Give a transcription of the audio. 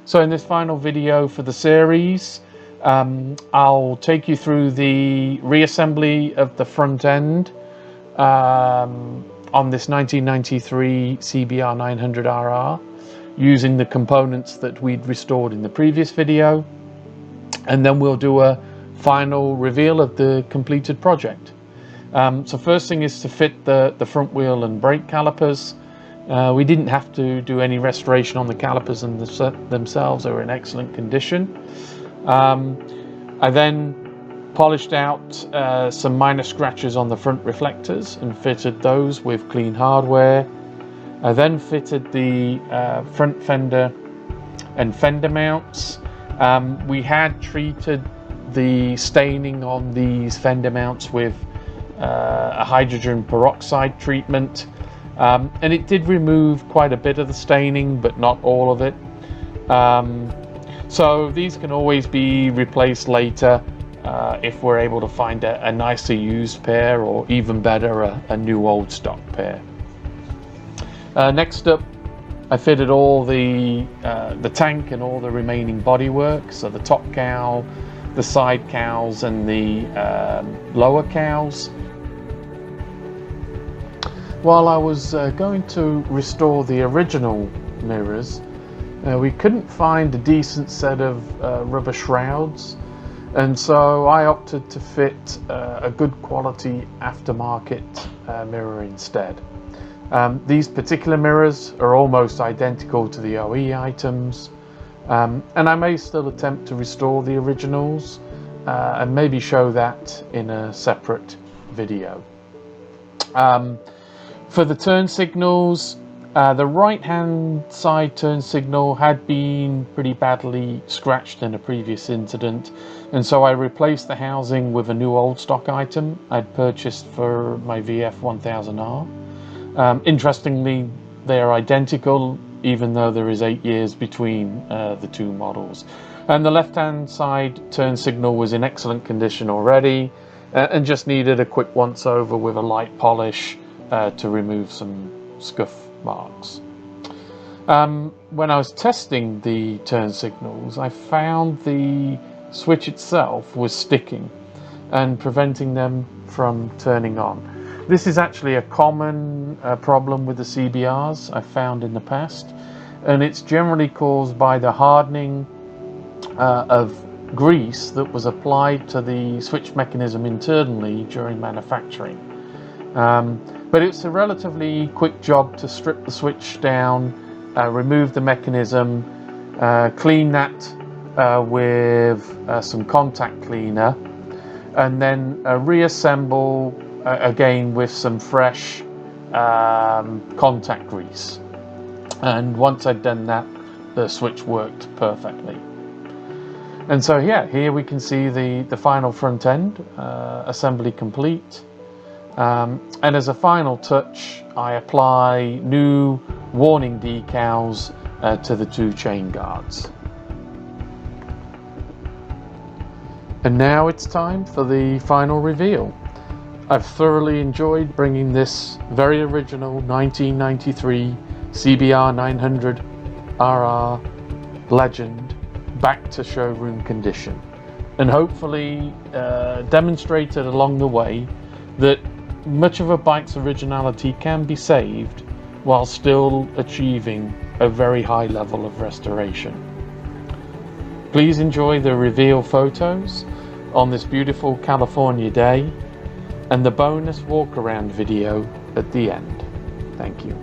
So in this final video for the series, I'll take you through the reassembly of the front end on this 1993 CBR900RR using the components that we'd restored in the previous video, and then we'll do a final reveal of the completed project. So first thing is to fit the front wheel and brake calipers. We didn't have to do any restoration on the calipers themselves. They were in excellent condition. I then polished out some minor scratches on the front reflectors and fitted those with clean hardware. I then fitted the front fender and fender mounts. We had treated the staining on these fender mounts with a hydrogen peroxide treatment. And it did remove quite a bit of the staining, but not all of it. So these can always be replaced later if we're able to find a nicer used pair, or even better, a new old stock pair. Next up, I fitted all the tank and all the remaining bodywork, so the top cowl, the side cowls, and the lower cowls. While I was going to restore the original mirrors, we couldn't find a decent set of rubber shrouds, and so I opted to fit a good quality aftermarket mirror instead. These particular mirrors are almost identical to the OE items, and I may still attempt to restore the originals and maybe show that in a separate video. For the turn signals, the right hand side turn signal had been pretty badly scratched in a previous incident, and so I replaced the housing with a new old stock item I'd purchased for my VF1000R. Interestingly, they are identical, even though there is 8 years between the two models. And the left hand side turn signal was in excellent condition already, and just needed a quick once over with a light polish to remove some scuff marks. When I was testing the turn signals, I found the switch itself was sticking and preventing them from turning on. This is actually a common problem with the CBRs I've found in the past, and it's generally caused by the hardening of grease that was applied to the switch mechanism internally during manufacturing. But it's a relatively quick job to strip the switch down, remove the mechanism, clean that with some contact cleaner, and then reassemble again with some fresh contact grease. And once I'd done that, the switch worked perfectly. And so yeah, here we can see the final front end assembly complete. And as a final touch, I apply new warning decals to the two chain guards. And now it's time for the final reveal. I've thoroughly enjoyed bringing this very original 1993 CBR900RR Legend back to showroom condition, and hopefully demonstrated along the way that much of a bike's originality can be saved while still achieving a very high level of restoration. Please enjoy the reveal photos on this beautiful California day and the bonus walk around video at the end. Thank you.